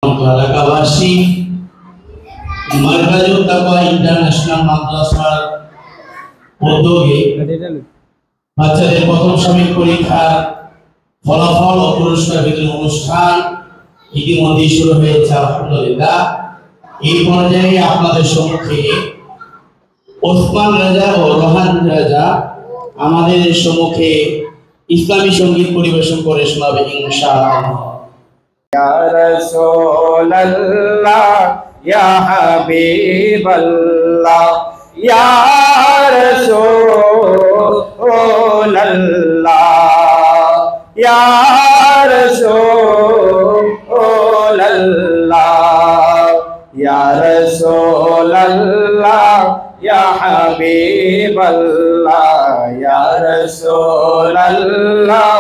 এলাকাবাসী মার্কাজুত তাকওয়া ইন্টারন্যাশনাল মাদ্রাসার উদ্যোগে বাচ্চাদের প্রথম সাময়িক পরীক্ষার ফলাফল ও পুরস্কার বিতরণ অনুষ্ঠান ইতিমধ্যে শুরু হয়েছে আলহামদুলিল্লাহ। এই পর্যায়ে আপনাদের সম্মুখে ওসমান রাজা ও রোহান রাজা আমাদের সম্মুখে ইসলামী সঙ্গীত পরিবেশন করে শোনাবে ইনশাআল্লাহ। ইয়া রাসূলুল্লাহ ইয়া হাবিবাল্লাহ ইয়া রাসূলুল্লাহ ইয়া রাসূলুল্লাহ ইয়া রাসূলুল্লাহ ইয়া হাবিবাল্লাহ ইয়া রাসূলুল্লাহ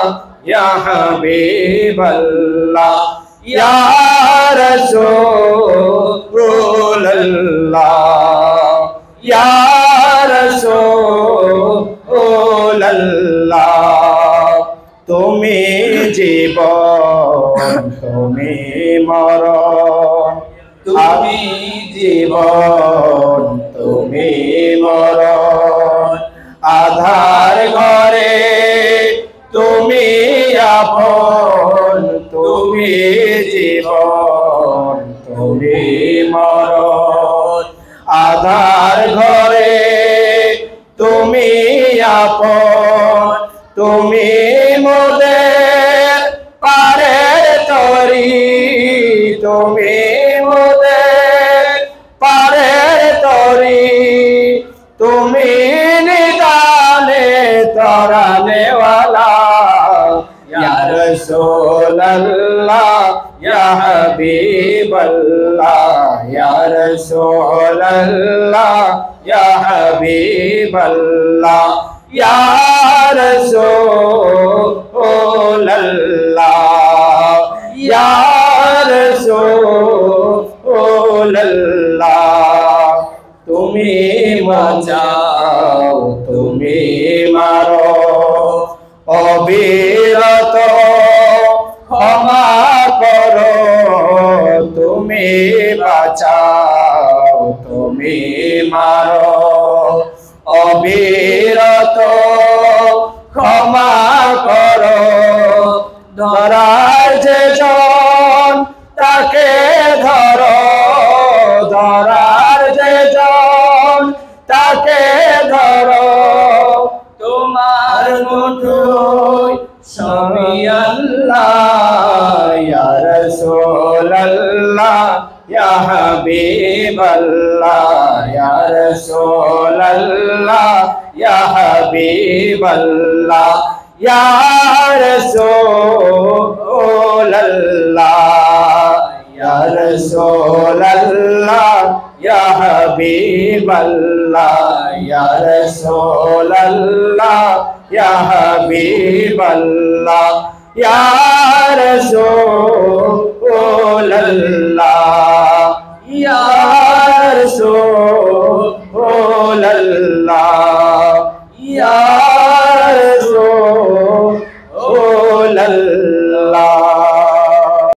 ইয়া হাবিবাল্লাহ ইয়া রাসূলুল্লাহ ইয়া রাসূলুল্লাহ তুমি জীবন তুমি মরণ তুমি জীবন তুমি মরণ আধার ঘরে তুমি আপন তুমি জীবন তুমি মরণ আধার ঘরে তুমি আপন তুমি মোদের পারের তরি তুমি মোদের পারের তরি তুমি নিদানে তরানেওয়ালা ইয়া রাসূলুল্লাহ ইয়া হাবিবাল্লাহ ইয়া রাসূলুল্লাহ ইয়া হাবিবাল্লাহ ইয়া রাসূলুল্লাহ ইয়া রাসূলুল্লাহ তুমি বাঁচাও তুমি মারো অবিরত ক্ষমা করো তুমি বাঁচাও তুমি মারো অবিরত ক্ষমা করো ধরার যে জন তাকে ধরো ধরার যে জন তাকে ধরো তোমার মুঠোয় সবই আল্লাহ ইয়া রাসূলুল্লাহ ইয়া হাবিবাল্লাহ ইয়া রাসূলুল্লাহ ইয়া হাবিবাল্লাহ ইয়া রাসূলুল্লাহ ইয়া রাসূলুল্লাহ ইয়া হাবিবাল্লাহ ইয়া রাসূলুল্লাহ ইয়া হাবিবাল্লাহ ইয়া রাসূলুল্লাহ ইয়া রাসূলুল্লাহ